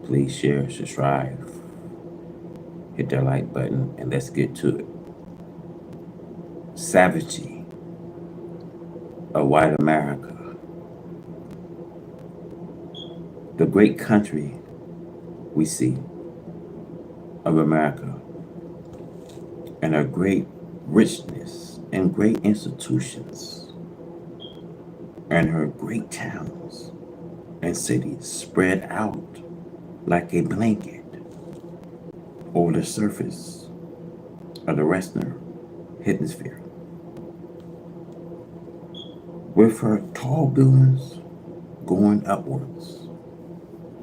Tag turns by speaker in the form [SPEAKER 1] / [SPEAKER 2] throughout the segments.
[SPEAKER 1] Please share, subscribe, hit that like button, and let's get to it. Savagery of white America, the great country we see of America, and our great richness and great institutions, and her great towns and cities spread out like a blanket over the surface of the western hemisphere. With her tall buildings going upwards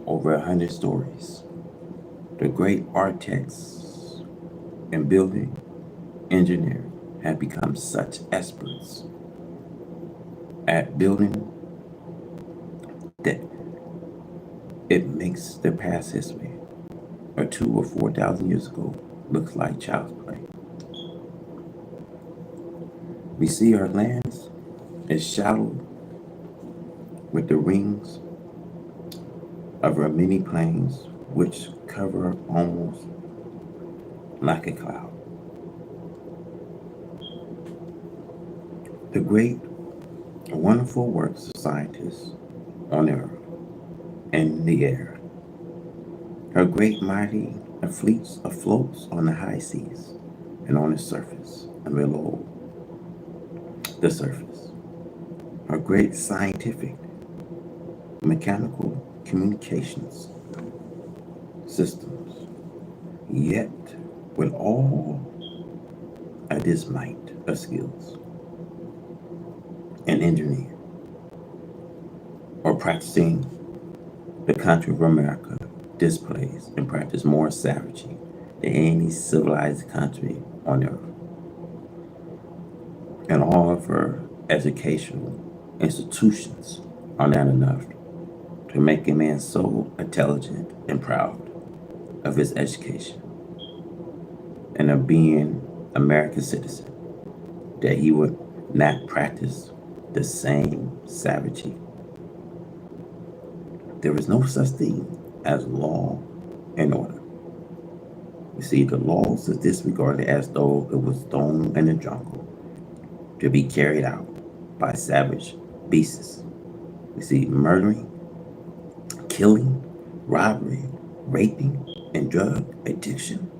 [SPEAKER 1] over 100 stories, the great architects and building engineers have become such experts at building that it makes their past history, or 2 or 4 thousand years ago, looks like child's play. We see our lands as shadowed with the rings of our many plains, which cover almost like a cloud. The great, wonderful works of scientists on the earth and in the air, her great mighty fleets afloat on the high seas and on the surface and below the surface. Her great scientific, mechanical communications systems, yet with all of this might of skills and engineering, or practicing the country of America displays and practice more savagery than any civilized country on earth. And all of her educational institutions are not enough to make a man so intelligent and proud of his education and of being American citizen that he would not practice the same savagery. There is no such thing as law and order. You see, the laws is disregarded as though it was thrown in the jungle to be carried out by savage beasts. You see, murdering, killing, robbery, raping, and drug addiction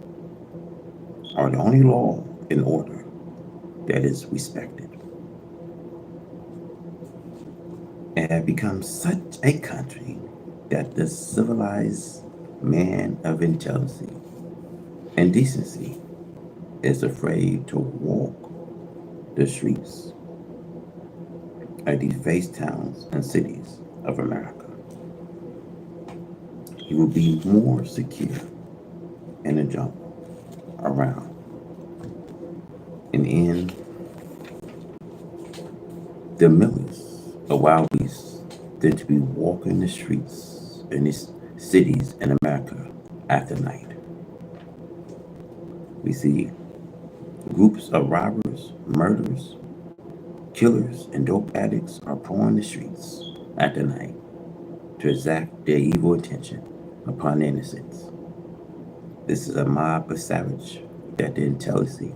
[SPEAKER 1] are the only law and order that is respected. And have become such a country that the civilized man of intelligence and decency is afraid to walk the streets of these vast towns and cities of America. He will be more secure in the jungle around and in the millions of wild beasts than to be walking the streets in these cities in America after night. We see groups of robbers, murderers, killers, and dope addicts are pouring the streets at the night to exact their evil intention upon the innocents. This is a mob of savage that the intelligence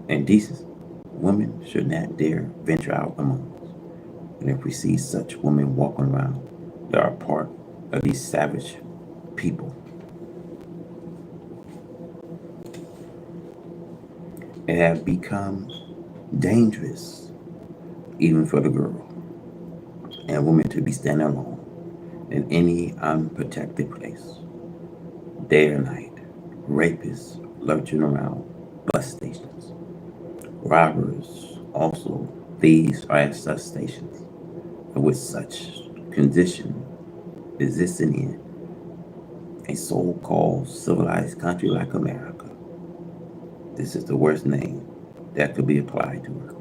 [SPEAKER 1] and decent women should not dare venture out among us. And if we see such women walking around, they are part of these savage people. It have become dangerous even for the girl and woman to be standing alone in any unprotected place, day or night. Rapists lurching around bus stations, robbers also thieves are at such stations, and with such condition existing in a so-called civilized country like America. This is the worst name that could be applied to her.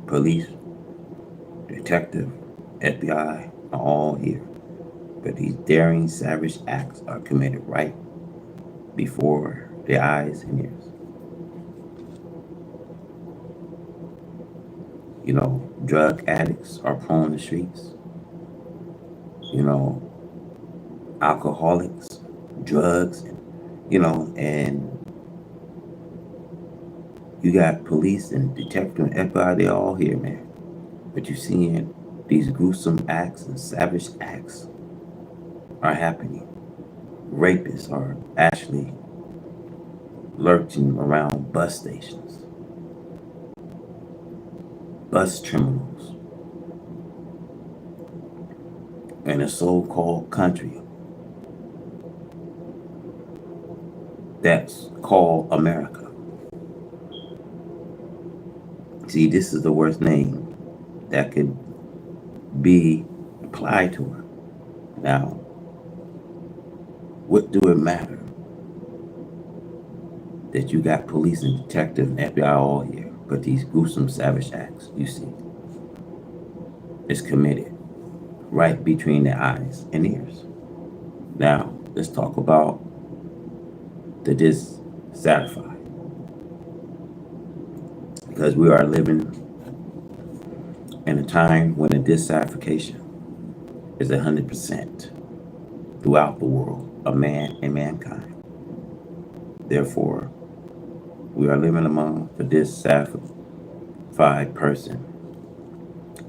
[SPEAKER 1] Police, detective, FBI are all here, but these daring, savage acts are committed right before their eyes and ears. You know, drug addicts are prone the streets. You know, alcoholics, drugs, and you got police and detective and FBI, they all here, man. But you're seeing these gruesome acts and savage acts are happening. Rapists are actually lurking around bus stations, bus terminals, in a so-called country that's called America. See, this is the worst name that could be applied to her. Now, what do it matter that you got police and detectives and FBI all here, but these gruesome savage acts you see is committed right between the eyes and ears. Now, let's talk about the dissatisfied, because we are living in a time when the dissatisfaction is 100% throughout the world of man and mankind. Therefore, we are living among the dissatisfied person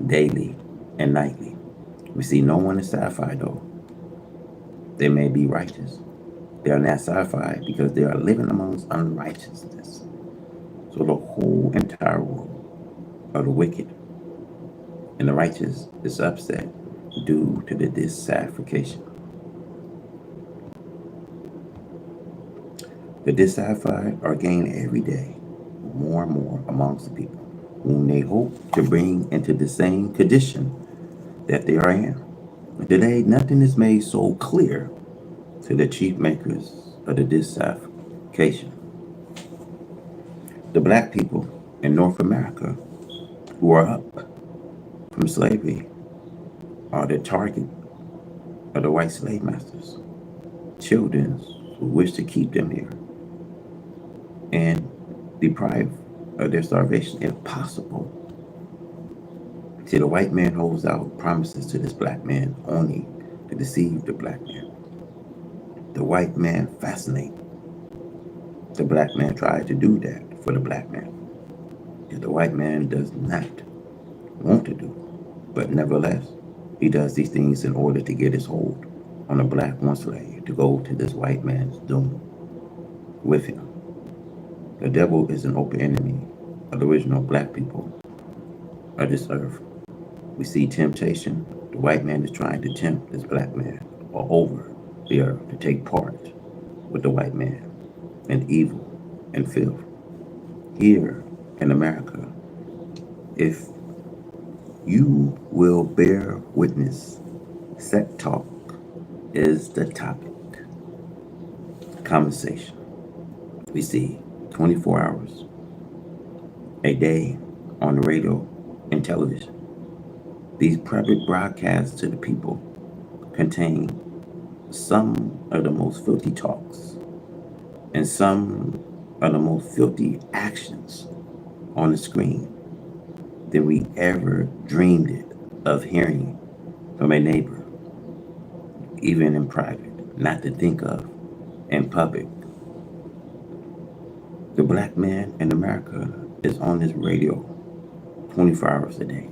[SPEAKER 1] daily and nightly. We see no one is satisfied though. They may be righteous. They are not satisfied because they are living amongst unrighteousness. So the whole entire world of the wicked and the righteous is upset due to the dissatisfaction. The dissatisfied are gaining every day more and more amongst the people, whom they hope to bring into the same condition that they are in. Today, nothing is made so clear to the chief makers of the dissatisfaction. The black people in North America who are up from slavery are the target of the white slave masters. Children who wish to keep them here and deprive of their starvation if possible. See, the white man holds out promises to this black man only to deceive the black man. The white man fascinates. The black man tried to do that for the black man. Yet the white man does not want to do. But nevertheless, he does these things in order to get his hold on a black one slave to go to this white man's doom with him. The devil is an open enemy of the original black people of this earth. We see temptation. The white man is trying to tempt this black man all over the earth to take part with the white man in evil and filth. Here in America, if you will bear witness, sex talk is the topic. Conversation. We see 24 hours a day on the radio and television. These private broadcasts to the people contain some of the most filthy talks and some of the most filthy actions on the screen than we ever dreamed it of hearing from a neighbor, even in private, not to think of in public. The black man in America is on this radio 24 hours a day.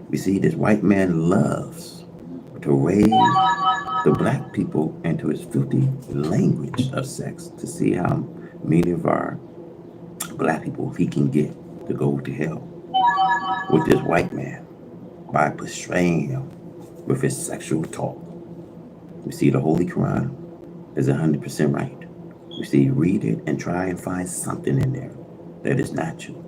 [SPEAKER 1] We see this white man loves to raise the black people into his filthy language of sex to see how many of our black people he can get to go to hell with this white man by portraying him with his sexual talk. We see the Holy Quran is 100% right. We see read it and try and find something in there that is not true.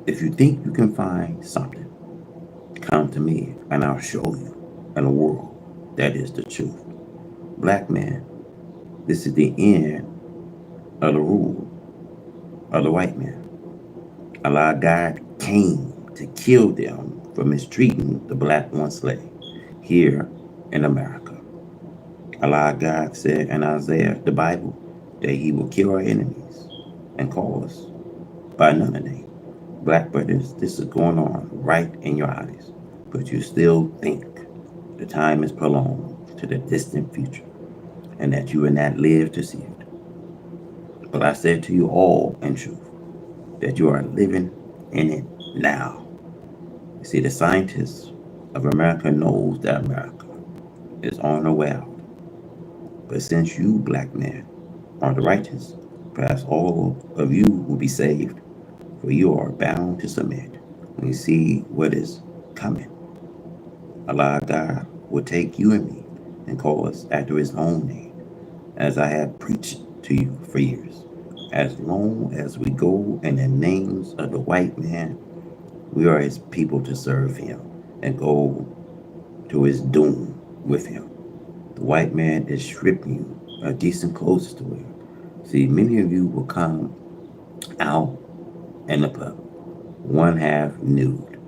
[SPEAKER 1] If you think you can find something, come to me and I'll show you in a world that is the truth. Black man, this is the end of the rule of the white man. Allah God came to kill them for mistreating the black one slave here in America. Allah God said in Isaiah, the Bible, that he will kill our enemies and call us by another name. Black brothers, this is going on right in your eyes, but you still think The time is prolonged to the distant future, and that you will not live to see it. But I said to you all in truth that you are living in it now. You see, the scientists of America knows that America is on the way out. But since you black men are the righteous, perhaps all of you will be saved, for you are bound to submit. When you see what is coming, Allah God will take you and me and call us after his own name, as I have preached to you for years. As long as we go in the names of the white man, we are his people to serve him and go to his doom with him. The white man is stripping you of decent clothes to wear. See, many of you will come out in the pub, one half nude.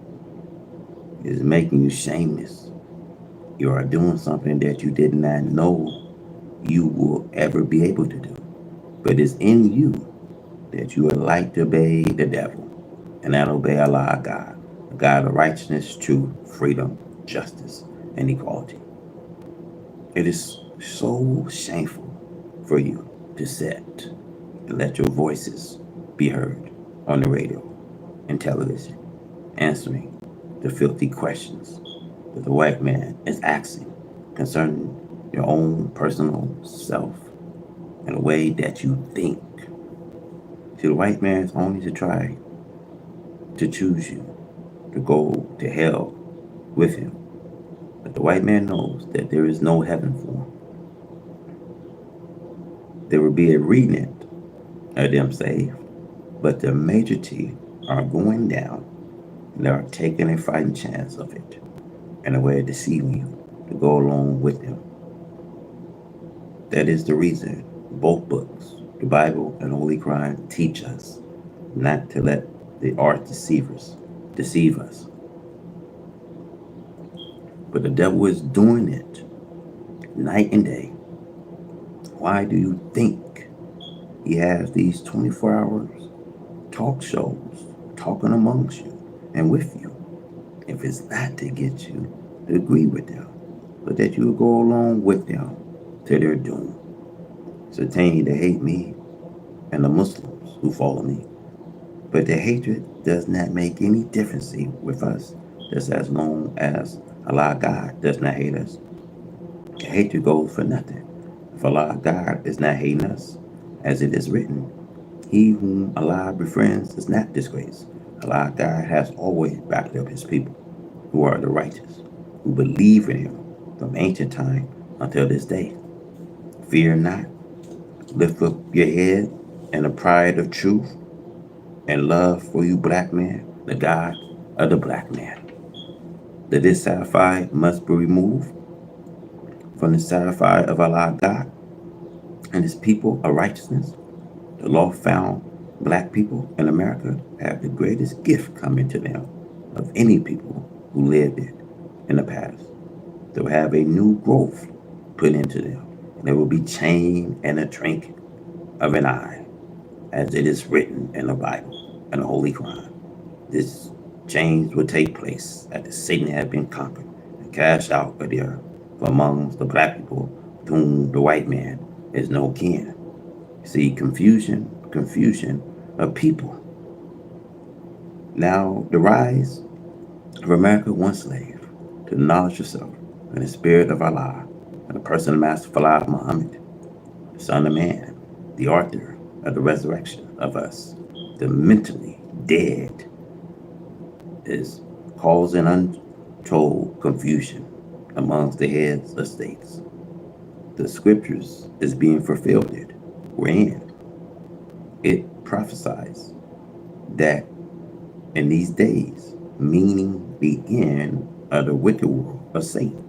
[SPEAKER 1] It is making you shameless. You are doing something that you did not know you will ever be able to do. But it's in you that you would like to obey the devil and not obey Allah God, the God of righteousness, truth, freedom, justice, and equality. It is so shameful for you to sit and let your voices be heard on the radio and television, answering the filthy questions that the white man is asking concerning your own personal self in a way that you think. See, the white man is only to try to choose you to go to hell with him. But the white man knows that there is no heaven for him. There will be a remnant of them saved, but the majority are going down and they are taking a fighting chance of it in a way of deceiving you to go along with them. That is the reason both books, the Bible and Holy Quran, teach us not to let the arch deceivers deceive us. But the devil is doing it night and day. Why do you think he has these 24 hours talk shows talking amongst you and with you? If it's not to get you to agree with them, but that you will go along with them to their doom. It's attaining to hate me and the Muslims who follow me. But the hatred does not make any difference with us, just as long as Allah God does not hate us. The hatred goes for nothing. If Allah God is not hating us, as it is written, he whom Allah befriends is not disgraced. Allah God has always backed up his people, who are the righteous, who believe in him from ancient time until this day. Fear not, lift up your head in the pride of truth and love for you black men, the God of the black man. The dissatisfied must be removed from the satisfied of Allah God and his people of righteousness. The law found black people in America have the greatest gift coming to them of any people who lived it in the past. They will have a new growth put into them. And they will be chained in a drink of an eye, as it is written in the Bible and the Holy Quran. This change will take place after Satan had been conquered and cast out of the earth from amongst the black people to whom the white man is no kin. See, confusion of people. Now, the rise of America, one slave, to the knowledge of self and the spirit of Allah and the person of Master Falah Muhammad, the Son of Man, the author of the resurrection of us, the mentally dead, is causing untold confusion amongst the heads of states. The scriptures is being fulfilled it. Wherein it prophesies that in these days, meaning the end of the wicked world of Satan,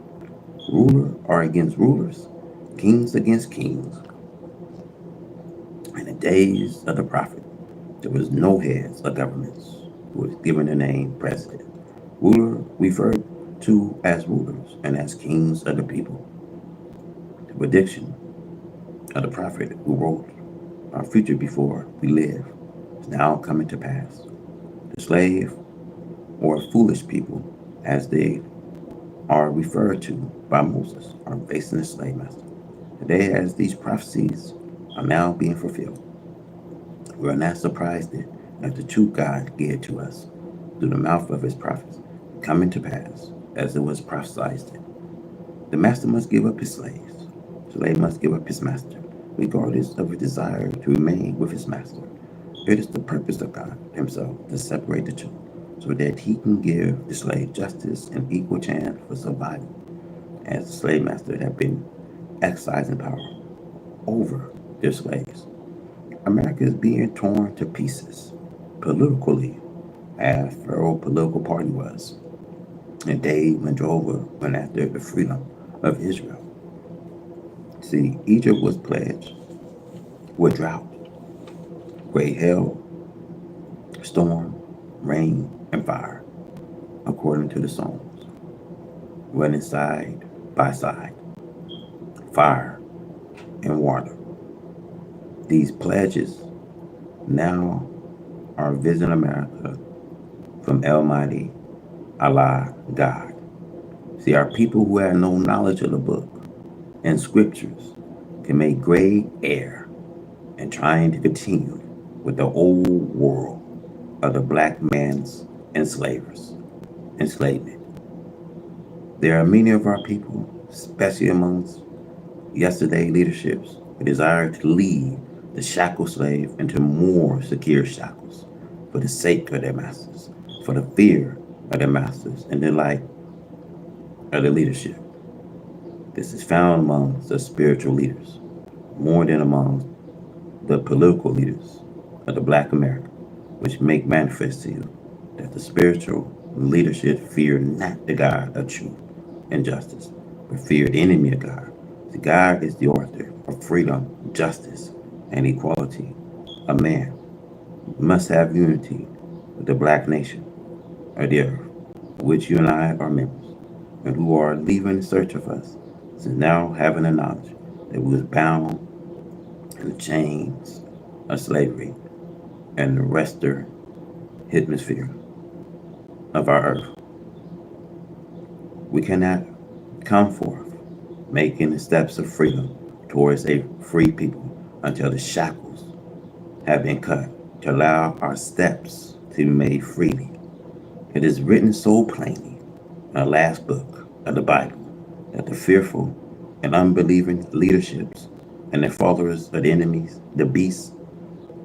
[SPEAKER 1] ruler are against rulers, kings against kings. In the days of the prophet, there was no heads of governments who was given the name president. Ruler referred to as rulers and as kings of the people. The prediction of the prophet who wrote our future before we live is now coming to pass. The slave or foolish people, as they are referred to by Moses are facing the slave master. Today, as these prophecies are now being fulfilled, we are not surprised that as the truth God gave to us through the mouth of his prophets coming to pass, as it was prophesied. The master must give up his slaves. The slave must give up his master, regardless of his desire to remain with his master. It is the purpose of God himself to separate the two, so that he can give the slave justice and equal chance for survival, as the slave master had been exercising power over their slaves. America is being torn to pieces politically, as Pharaoh political party was, and they went after the freedom of Israel. See, Egypt was pledged with drought, great hail, storm, rain, and fire, according to the Psalms, running side by side, fire and water. These pledges now are visiting America from Almighty Allah God. See, our people who have no knowledge of the book and scriptures can make great error in trying to continue with the old world of the black man's enslavement. There are many of our people, especially amongst yesterday leaderships, who desire to lead the shackled slave into more secure shackles for the sake of their masters, for the fear of their masters, and the light of the leadership. This is found amongst the spiritual leaders more than among the political leaders of the black America, which make manifest to you that the spiritual leadership fear not the God of truth and justice, but fear the enemy of God. The God is the author of freedom, justice, and equality. A man must have unity with the black nation of the earth, of which you and I are members, and who are leaving in search of us, since now having the knowledge that we was bound in the chains of slavery and the western hemisphere of our earth. We cannot come forth making the steps of freedom towards a free people until the shackles have been cut to allow our steps to be made freely. It is written so plainly in the last book of the Bible that the fearful and unbelieving leaderships and the followers of the enemies, the beasts,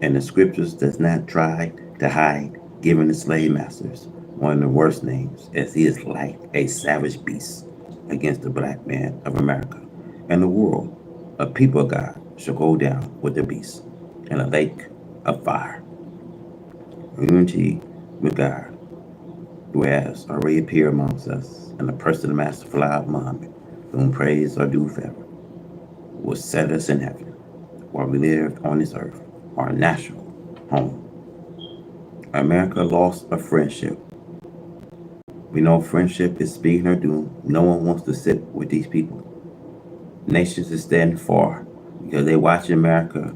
[SPEAKER 1] and the scriptures does not try to hide giving the slave masters one of the worst names, as he is like a savage beast against the black man of America and the world. A people of God shall go down with the beast in a lake of fire. Unity with God, who has already appeared amongst us, and the person of Master Fly Muhammad, whom praise are due forever, will set us in heaven while we live on this earth, our natural home. America lost a friendship. We know friendship is speaking or doom. No one wants to sit with these people. Nations are standing far because they watch America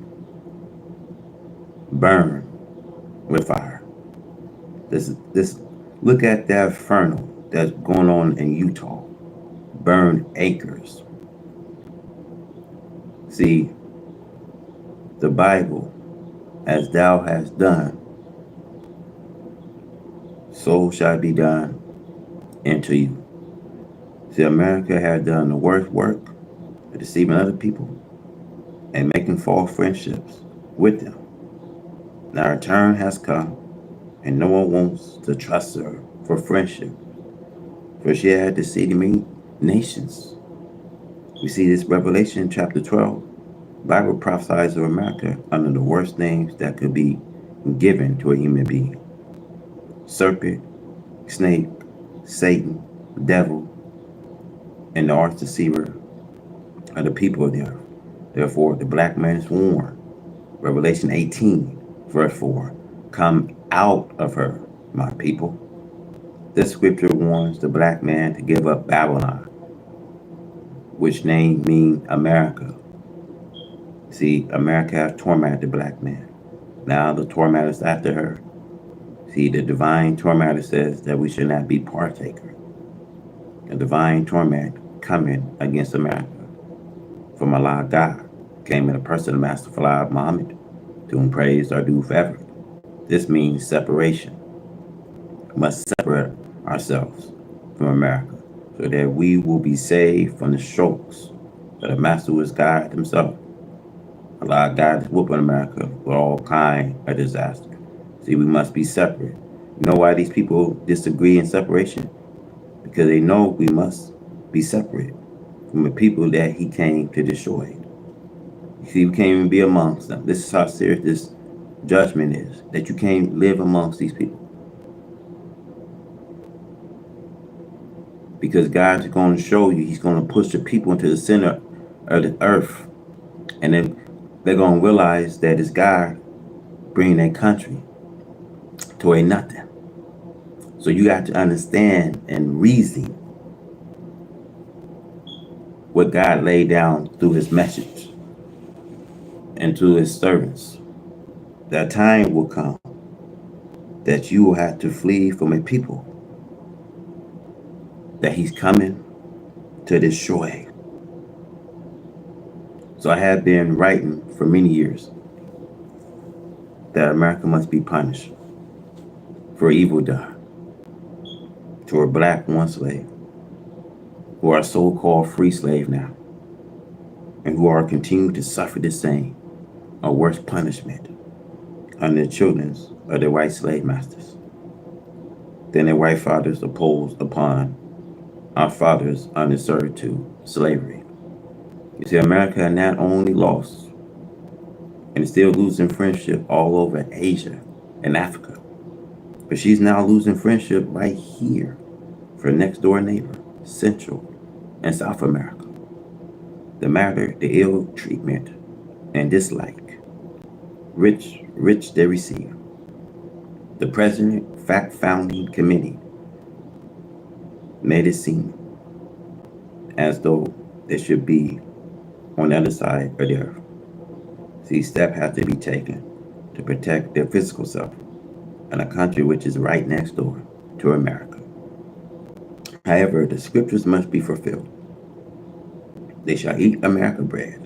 [SPEAKER 1] burn with fire. This look at that inferno that's going on in Utah. Burn acres. See, the Bible, as thou hast done, so shall it be done unto you. See, America has done the worst work of deceiving other people and making false friendships with them. Now her turn has come, and no one wants to trust her for friendship, for she had deceived many nations. We see this Revelation chapter 12. The Bible prophesies of America under the worst names that could be given to a human being: serpent, snake, Satan, devil, and the arch deceiver of the people of the earth. Therefore, the black man is warned. Revelation 18, verse 4. Come out of her, my people. This scripture warns the black man to give up Babylon, which name means America. See, America has tormented the black man. Now the tormentor is after her. See, the divine tormentor says that we should not be partakers. A divine torment coming against America from Allah God came in the person of Master Fard Muhammad, to whom praise are due forever. This means separation. We must separate ourselves from America so that we will be saved from the strokes of the Master who is God himself. Allah God is whooping America with all kind of disaster. See, we must be separate. You know why these people disagree in separation? Because they know we must be separate from the people that he came to destroy. You see, we can't even be amongst them. This is how serious this judgment is, that you can't live amongst these people. Because God's going to show you, he's going to push the people into the center of the earth. And then they're going to realize that it's God bringing their country to a nothing. So you got to understand and reason what God laid down through his message and to his servants. That time will come that you will have to flee from a people that he's coming to destroy. So I have been writing for many years that America must be punished for evil done to a black one slave, who are so-called free slave now, and who are continuing to suffer the same or worse punishment under the children of their white slave masters. Then their white fathers imposed upon our fathers under servitude, slavery. You see, America not only lost and is still losing friendship all over Asia and Africa, but she's now losing friendship right here for next door neighbor, Central and South America. The matter, the ill treatment and dislike, rich they receive. The President Fact Founding Committee made it seem as though they should be on the other side of the earth. See, steps have to be taken to protect their physical self in a country which is right next door to America. However, the scriptures must be fulfilled. They shall eat America bread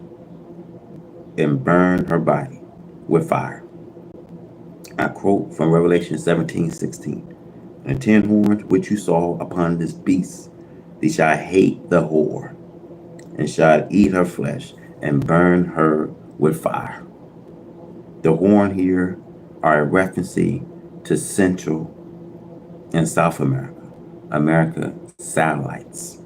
[SPEAKER 1] and burn her body with fire. I quote from Revelation 17:16. And 10 horns which you saw upon this beast, they shall hate the whore, and shall eat her flesh, and burn her with fire. The horn here are a reference to Central and South America, America satellites.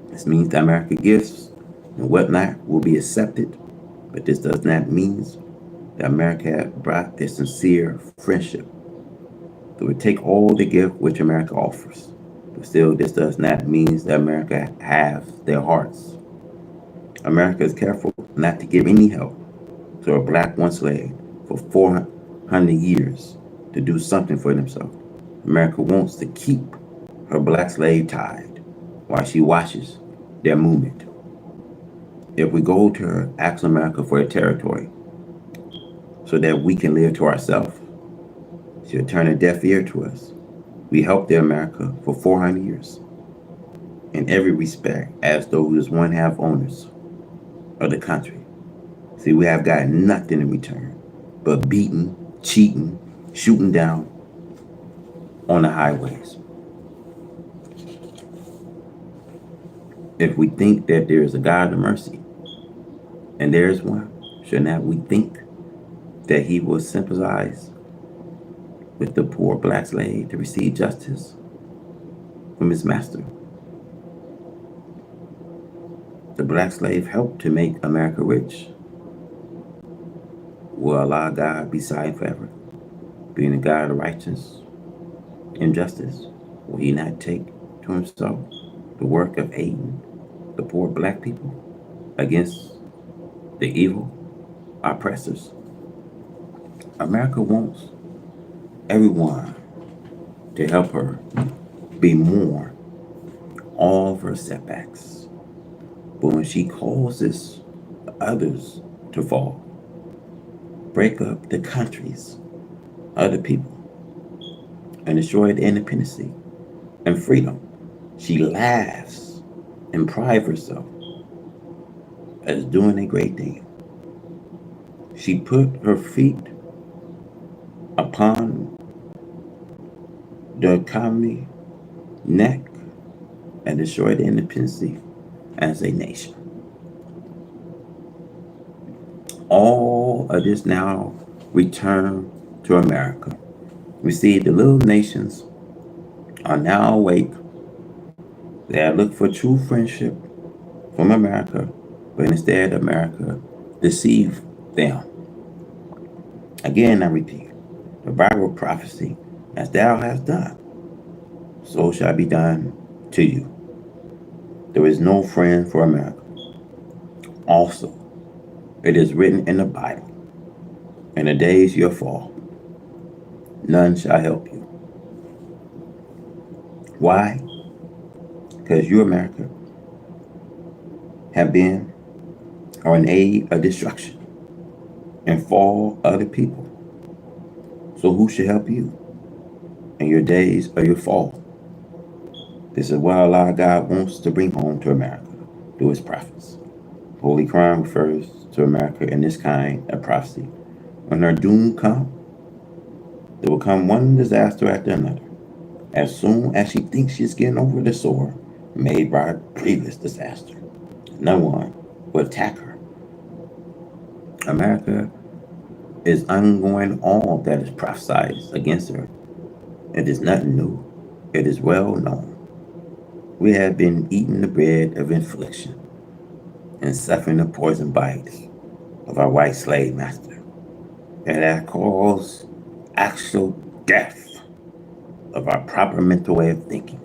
[SPEAKER 1] This means that America gifts and whatnot will be accepted, but this does not mean that America brought their sincere friendship. So we take all the gift which America offers, but still this does not mean that America has their hearts. America is careful not to give any help to a black one slave for 400 years to do something for themselves. America wants to keep her black slave tied while she watches their movement. If we go to her, ask America for a territory so that we can live to ourselves, she'll turn a deaf ear to us. We helped the America for 400 years in every respect as though we was one half owners of the country. See, we have gotten nothing in return but beating, cheating, shooting down on the highways. If we think that there is a God of mercy, and there is one, should not we think that he will sympathize with the poor black slave to receive justice from his master? The black slave helped to make America rich. Will Allah God be silent forever, being a God of righteousness and justice? Will he not take to himself the work of aiding the poor black people against the evil oppressors? America wants everyone to help her be more all of her setbacks. But when she causes others to fall, break up the countries, other people, and destroy the independence and freedom, She laughs and prides herself as doing a great thing. She put her feet upon the economy neck and destroyed the independency as a nation. All of this now return to America. We see the little nations are now awake. They have looked for true friendship from America, but instead America deceived them. Again, I repeat, the Bible prophecy, as thou hast done, so shall be done to you. There is no friend for America. Also, it is written in the Bible, in the days you fall, none shall help you. Why? Because you, America, have been or an aid of destruction and fall other people. So who should help you in your days of your fall? This is what Allah God wants to bring home to America through his prophets. Holy Quran refers to America in this kind of prophecy. When her doom comes, there will come one disaster after another. As soon as she thinks she's getting over the sore made by a previous disaster, no one will attack her. America is undergoing all that is prophesied against her. It is nothing new. It is well known. We have been eating the bread of affliction and suffering the poison bites of our white slave master. And that caused actual death of our proper mental way of thinking.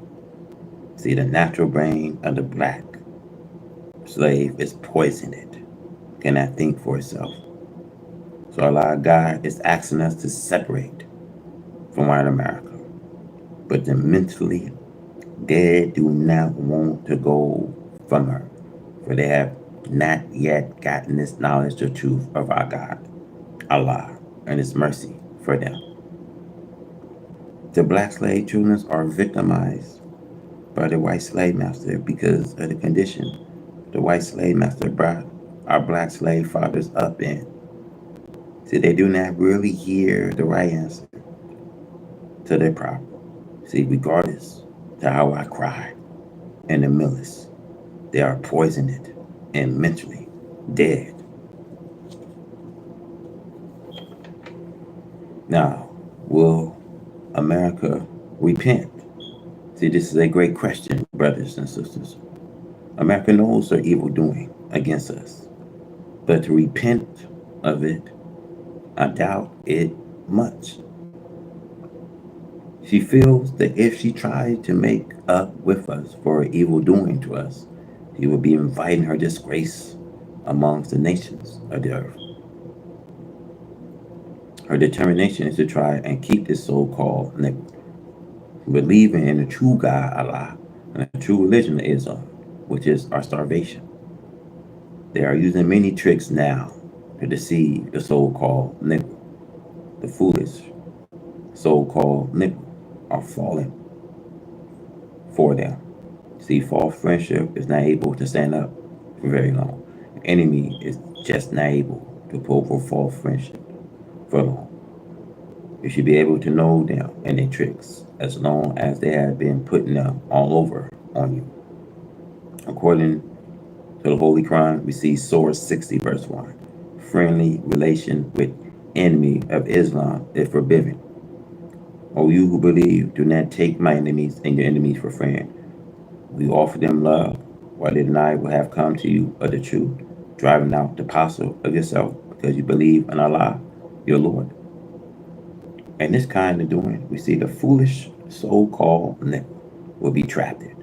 [SPEAKER 1] See, the natural brain of the black slave is poisoned. Cannot think for itself. So Allah God is asking us to separate from white America. But the mentally dead do not want to go from her, for they have not yet gotten this knowledge of truth of our God, Allah, and his mercy for them. The black slave children are victimized by the white slave master because of the condition the white slave master brought our black slave fathers up in. See, they do not really hear the right answer to their problem. See, regardless to how I cry and the millers, they are poisoned and mentally dead. Now, will America repent? See, this is a great question, brothers and sisters. America knows their evil doing against us, but to repent of it, I doubt it much. She feels that if she tried to make up with us for her evil doing to us, she would be inviting her disgrace amongst the nations of the earth. Her determination is to try and keep this so-called believing in the true God, Allah, and the true religion of Islam, which is our starvation. They are using many tricks now to deceive the so-called nigger. The foolish so-called nigger are falling for them. See, false friendship is not able to stand up for very long. The enemy is just not able to pull for false friendship for long. You should be able to know them and their tricks as long as they have been putting them all over on you. According to the Holy Quran, we see Surah 60 verse 1. Friendly relation with enemy of Islam is forbidden. O you who believe, do not take my enemies and your enemies for friends. We offer them love while they deny what have come to you of the truth, driving out the apostle of yourself because you believe in Allah, your Lord. And this kind of doing, we see the foolish so-called nigger will be trapped in.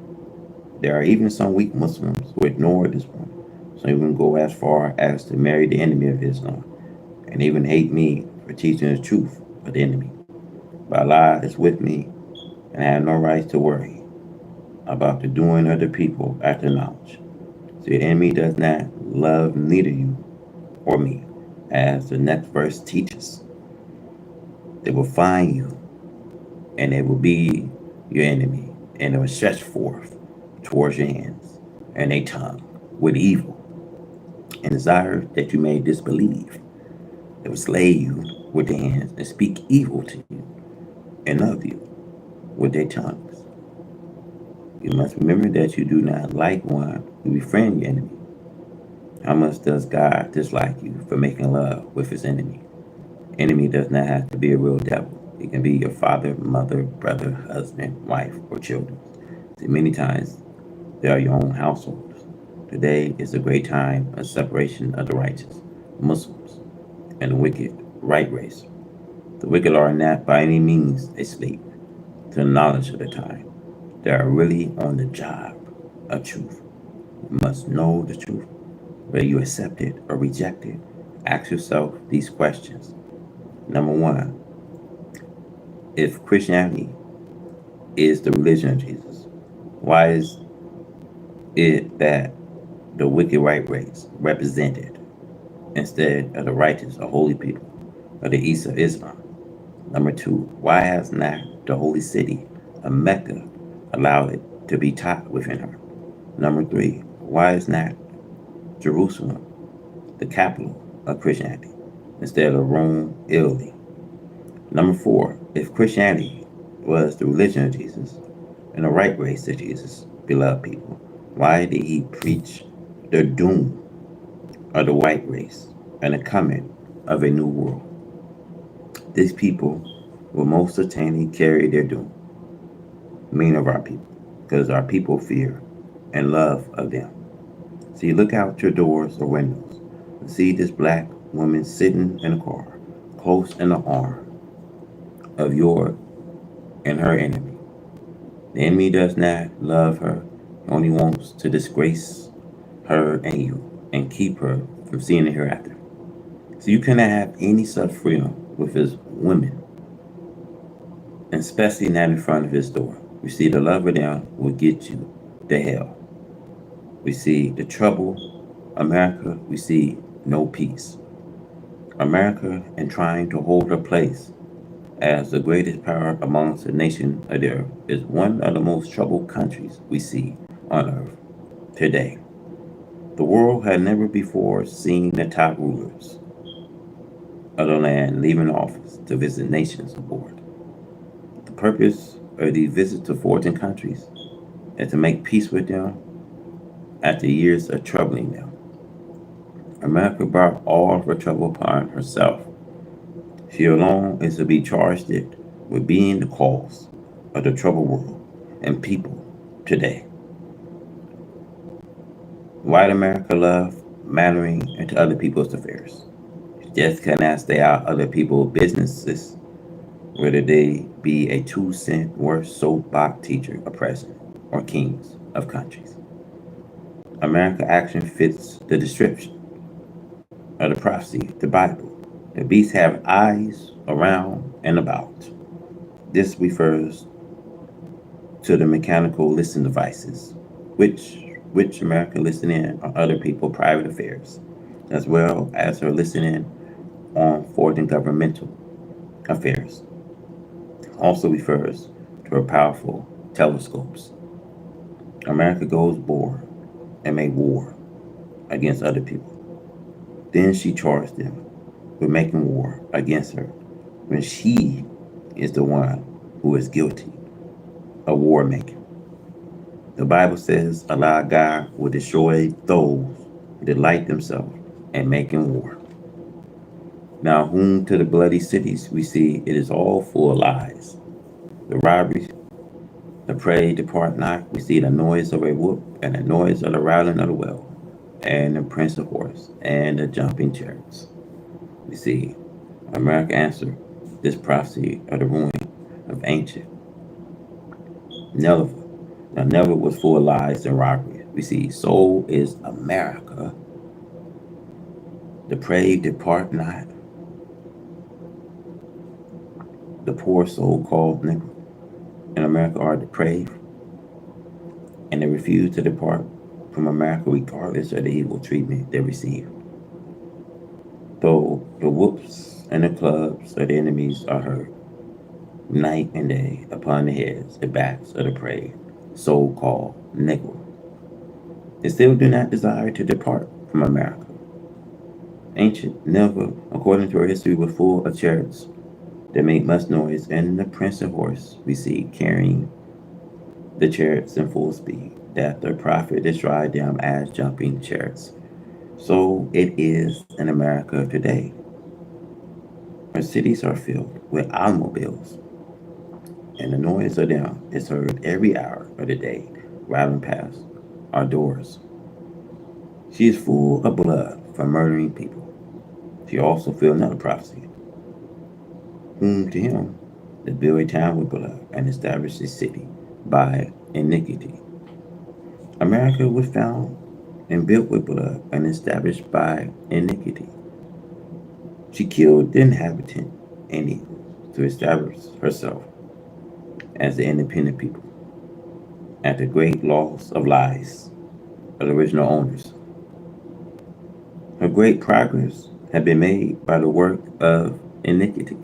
[SPEAKER 1] There are even some weak Muslims who ignore this one. Some even go as far as to marry the enemy of Islam and even hate me for teaching the truth of the enemy. But Allah is with me and I have no right to worry about the doing of the people after knowledge. So the enemy does not love neither you or me, as the next verse teaches. They will find you and they will be your enemy and they will stretch forth towards your hands, and a tongue with evil, and desire that you may disbelieve. They will slay you with their hands and speak evil to you and of you with their tongues. You must remember that you do not like one who befriend your enemy. How much does God dislike you for making love with his enemy? Enemy does not have to be a real devil. It can be your father, mother, brother, husband, wife, or children. See, many times they are your own households. Today is a great time of separation of the righteous, Muslims, and the wicked, right race. The wicked are not by any means asleep to the knowledge of the time. They are really on the job of truth. You must know the truth, whether you accept it or reject it. Ask yourself these questions. Number one, if Christianity is the religion of Jesus, why is it that the wicked right race represented instead of the righteous or holy people of the East of Islam? Number two, why has not the holy city of Mecca allowed it to be taught within her? Number three, why is not Jerusalem the capital of Christianity instead of Rome, Italy? Number four, if Christianity was the religion of Jesus and the right race of Jesus, beloved people, why did he preach the doom of the white race and the coming of a new world? These people will most certainly carry their doom, meaning of our people, because our people fear and love of them. See, look out your doors or windows and see this black woman sitting in a car, close in the arm of your and her enemy. The enemy does not love her, he only wants to disgrace her and you and keep her from seeing the hereafter. So you cannot have any such freedom with his women, and especially not in front of his door. We see the love of them will get you to hell. We see the trouble, America, we see no peace. America, in trying to hold her place as the greatest power amongst the nations of the earth, is one of the most troubled countries we see on earth today. The world had never before seen the top rulers of the land leaving office to visit nations abroad. The purpose of these visits to foreign countries is to make peace with them after years of troubling them. America brought all of her trouble upon herself. She alone is to be charged with being the cause of the troubled world and people today. White America love meddling into other people's affairs. She just cannot stay out of other people's businesses, whether they be a 2 cent worth soapbox teacher or president or kings of countries. America action fits the description of the prophecy, the Bible. The beasts have eyes around and about. This refers to the mechanical listening devices, which America listen in on other people's private affairs, as well as her listening on foreign governmental affairs. Also refers to her powerful telescopes. America goes bored and make war against other people. Then she charged them with making war against her when she is the one who is guilty of war making. The Bible says, Allah God will destroy those who delight themselves in making war. Now, whom to the bloody cities we see it is all full of lies. The robberies, the prey depart not. We see the noise of a whoop and the noise of the rattling of the well, and the prince of horse and the jumping chariots. We see America answered this prophecy of the ruin of ancient Nineveh. Now, Nineveh was full of lies and robbery. We see, so is America. The prey depart not. The poor so-called Negro in America are depraved, and they refuse to depart from America regardless of the evil treatment they receive. Though the whoops and the clubs of the enemies are heard night and day upon the heads and backs of the prey, so called Negro. They still do not desire to depart from America. Ancient Nineveh, according to our history, was full of chariots that made much noise, and the prince and horse we see carrying the chariots in full speed, that the prophet described them as jumping chariots. So it is in America today. Our cities are filled with automobiles, and the noise of them is heard every hour of the day, riding past our doors. She is full of blood from murdering people. She also fulfilled another prophecy, whom to him that build a town with blood and establish a city by iniquity. America was found and built with blood and established by iniquity. She killed the inhabitant Indians to establish herself as the independent people at the great loss of lives of the original owners. Her great progress had been made by the work of iniquity.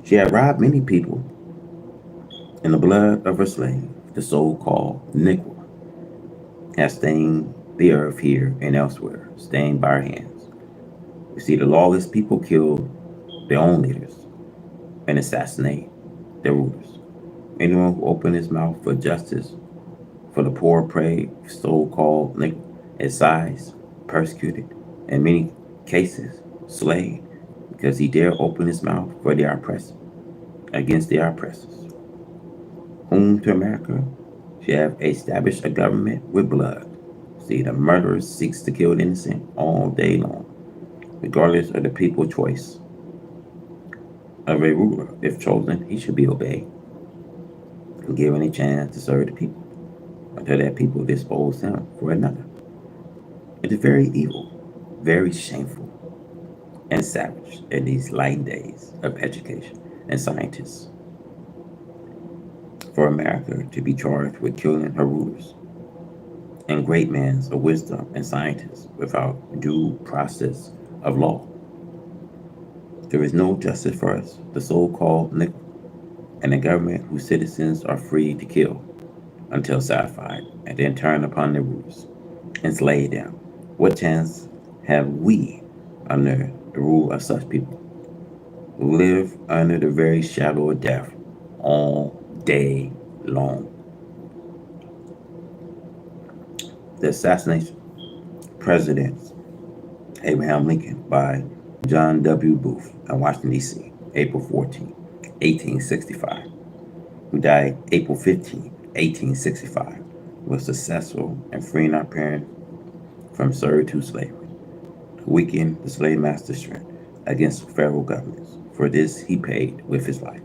[SPEAKER 1] She had robbed many people in the blood of her slave, the so-called Negro, has stained the earth here and elsewhere, stained by her hands. We see the lawless people kill their own leaders and assassinate their rulers. Anyone who opened his mouth for justice for the poor prey, so-called Negro, is sized, persecuted, in many cases slain, because he dare open his mouth for the oppressed against the oppressors. Whom to America she have established a government with blood. See, the murderer seeks to kill the innocent all day long, regardless of the people's choice of a ruler. If chosen, he should be obeyed and given a chance to serve the people until that people dispose him for another. It is very evil, very shameful, and savage in these light days of education and scientists for America to be charged with killing her rulers and great men of wisdom and scientists without due process of law. There is no justice for us, the so-called Negro, and a government whose citizens are free to kill until satisfied and then turn upon their rulers and slay them. What chance have we under the rule of such people who live under the very shadow of death all day long? The assassination of President Abraham Lincoln by John W. Booth in Washington, D.C., April 14, 1865, who died April 15, 1865, was successful in freeing our parents from servitude slavery, to weaken the slave master's strength against federal governments. For this he paid with his life.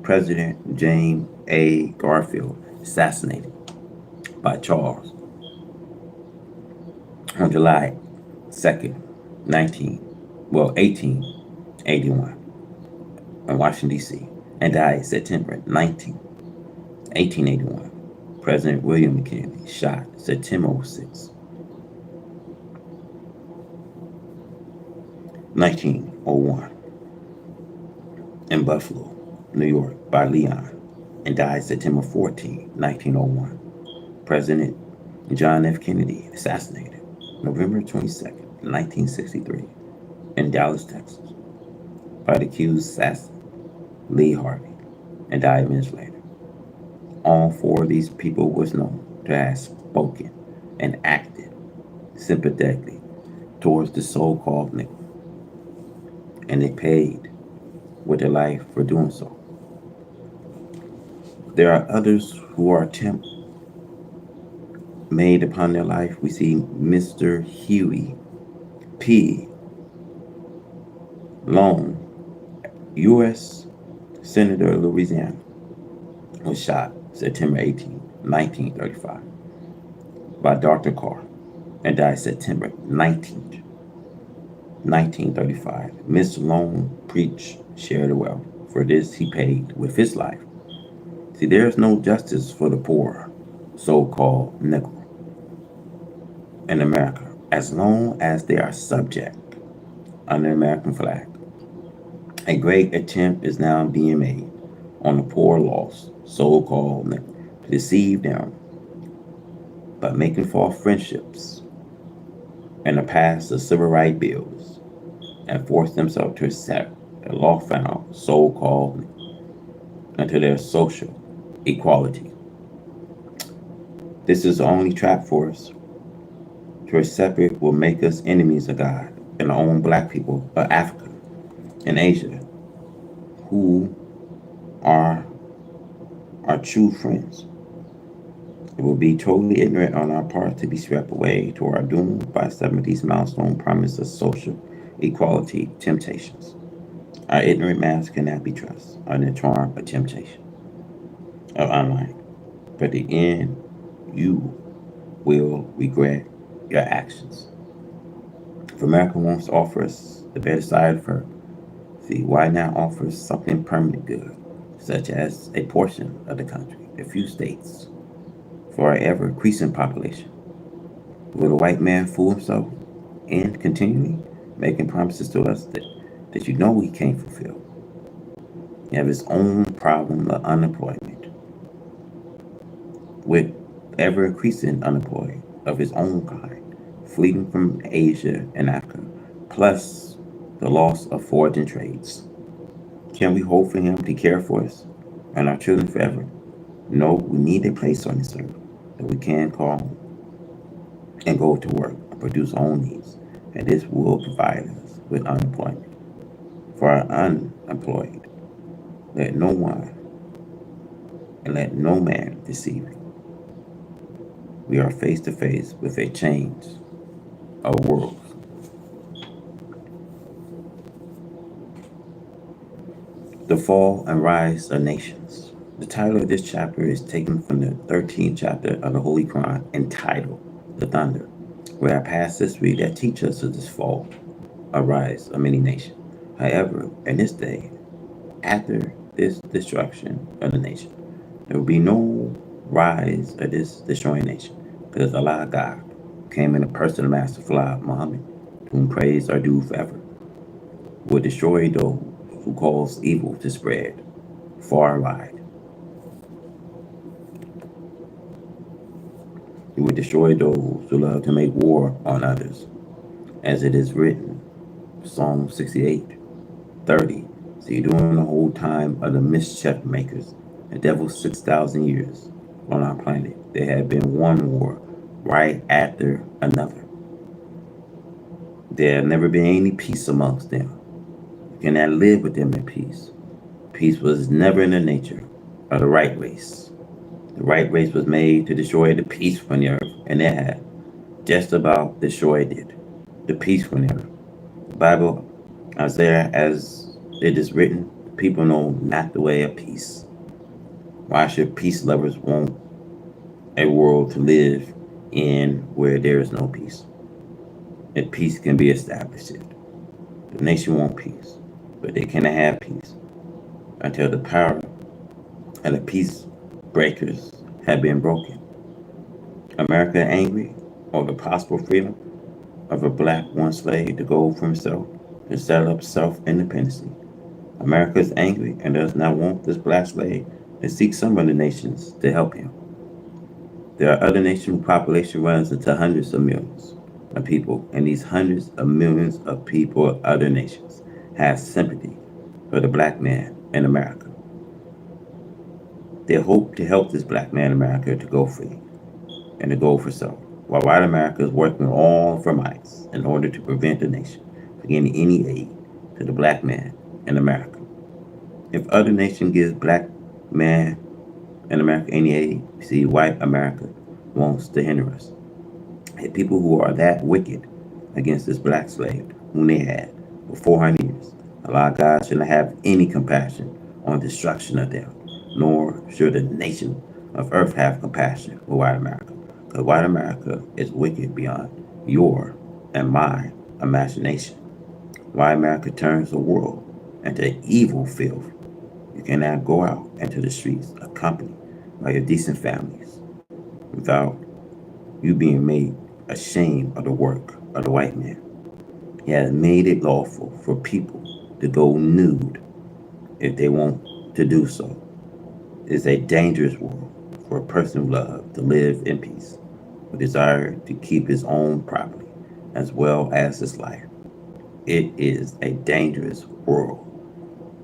[SPEAKER 1] President James A. Garfield, assassinated by Charles on July 2nd, 1881 in Washington, D.C., and died September 19, 1881. President William Kennedy, shot September 6, 1901 in Buffalo, New York, by Leon, and died September 14, 1901. President John F. Kennedy, assassinated November 22nd, 1963, in Dallas, Texas, by the accused assassin Lee Harvey, and died minutes later. All four of these people was known to have spoken and acted sympathetically towards the so-called Negro, and they paid with their life for doing so. There are others who are attempts made upon their life. We see Mr. Huey P. Long, U.S. Senator of Louisiana, was shot September 18, 1935, by Dr. Carr, and died September 19, 1935. Mr. Long preached share the wealth. For this he paid with his life. See, there is no justice for the poor, so-called Negro, in America, as long as they are subject under the American flag. A great attempt is now being made on the poor lost, so-called Negro, deceive them by making false friendships, and pass the civil rights bills and force themselves to accept a law found so called into their social equality. This is the only trap for us. To accept it will make us enemies of God and our own black people of Africa and Asia, who are our true friends. It will be totally ignorant on our part to be swept away to our doom by some of these milestone promises of social equality temptations. Our ignorant minds cannot be trusted on the charm of temptation of online. But at the end, you will regret your actions. If America wants to offer us the better side of her, see, why not offer something permanent good, such as a portion of the country, a few states, for our ever increasing population? Will the white man fool himself and continually making promises to us that you know he can't fulfill? He have his own problem of unemployment, with ever increasing unemployed of his own kind, fleeing from Asia and Africa, plus the loss of foraging trades. Can we hope for him to care for us and our children forever? No, we need a place on this earth that we can call home and go to work and produce our own needs. And this will provide us with unemployment. For our unemployed, let no one and let no man deceive you. We are face to face with a change of worlds. The Fall and Rise of Nations. The title of this chapter is taken from the 13th chapter of the Holy Quran entitled The Thunder, where I pass history that teaches us of this fall, a rise of many nations. However, in this day, after this destruction of the nation, there will be no rise of this destroying nation, because Allah God came in the person of Master Fly Muhammad, to whom praise are due forever, will destroy those who cause evil to spread far and wide. He will destroy those who love to make war on others, as it is written, Psalm 68:30. See, during the whole time of the mischief makers, the devil's 6,000 years on our planet, there had been one war right after another. There had never been any peace amongst them. You cannot live with them in peace. Peace was never in the nature of the right race. The right race was made to destroy the peace from the earth, and it had just about destroyed it. The peace from the earth. The Bible, Isaiah, as it is written, people know not the way of peace. Why should peace lovers want a world to live in where there is no peace? If peace can be established. The nation wants peace, but they cannot have peace until the power of the peace breakers have been broken. America angry over the possible freedom of a black one slave to go for himself to set up self-independence. America is angry and does not want this black slave to seek some other nations to help him. There are other nations whose population runs into hundreds of millions of people, and these hundreds of millions of people of other nations have sympathy for the black man in America. They hope to help this black man in America to go free and to go for self, while white America is working with all of her might in order to prevent the nation from getting any aid to the black man in America. If other nation gives black man in America any aid, see, white America wants to hinder us. And people who are that wicked against this black slave whom they had for 400 years, Allah God should not have any compassion on destruction of them, nor should the nation of earth have compassion with white America. Because white America is wicked beyond your and my imagination. White America turns the world into evil filth. You cannot go out into the streets accompanied by your decent families without you being made ashamed of the work of the white man. He has made it lawful for people to go nude if they want to do so. It's a dangerous world for a person who loved to live in peace, who desired to keep his own property as well as his life. It is a dangerous world.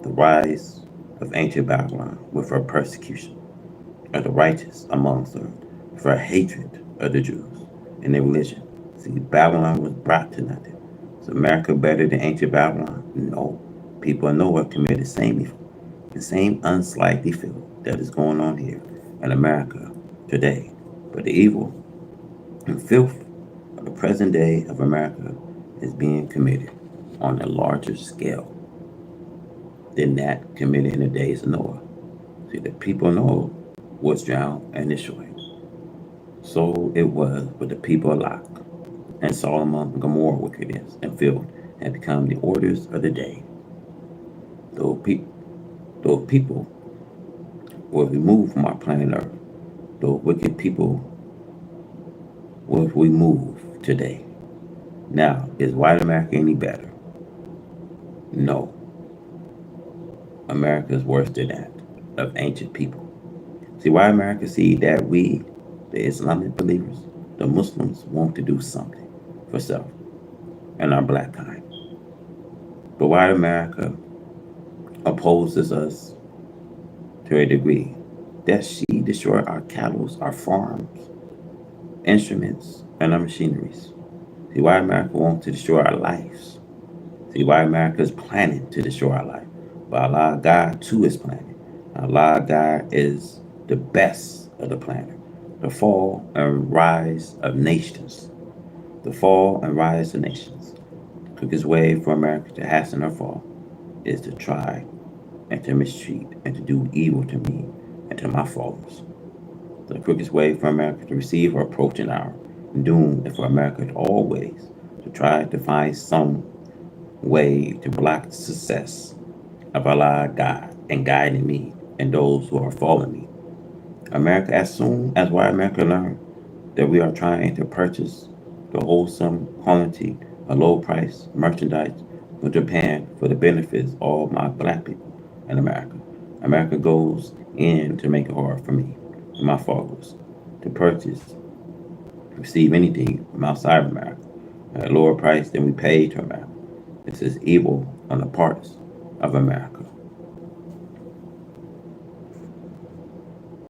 [SPEAKER 1] The rise of ancient Babylon with her persecution of the righteous amongst her, for hatred of the Jews and their religion. See, Babylon was brought to nothing. Is America better than ancient Babylon? No. People in Noah committed the same evil, the same unslight evil that is going on here in America today. But the evil and filth of the present day of America is being committed on a larger scale than that committed in the days of Noah. See, the people of Noah was drowned and destroyed. So it was with the people of Lot and Solomon and Gomorrah wickedness and filth had become the orders of the day. Those, pe- those people were removed from our planet Earth. Those wicked people were removed today. Now, is white America any better? No. America is worse than that of ancient people. See, white America see that we, the Islamic believers, the Muslims, want to do something for self and our black kind. But white America opposes us to a degree that she destroy our cattle, our farms, instruments, and our machineries. See, white America wants to destroy our lives. See, white America is planning to destroy our life. But Allah God too is planning. Allah God is the best of the planner. The fall and rise of nations. The fall and rise of nations. The quickest way for America to hasten her fall is to try and to mistreat and to do evil to me and to my followers. The quickest way for America to receive her approaching hour doom is for America to always to try to find some way to block the success of Allah God and guiding me and those who are following me. America, as soon as white America learn that we are trying to purchase the wholesome quantity of low price merchandise from Japan for the benefits of all my black people in America. America goes in to make it hard for me and my followers to purchase, receive anything from outside of America at a lower price than we pay to America. This is evil on the parts of America.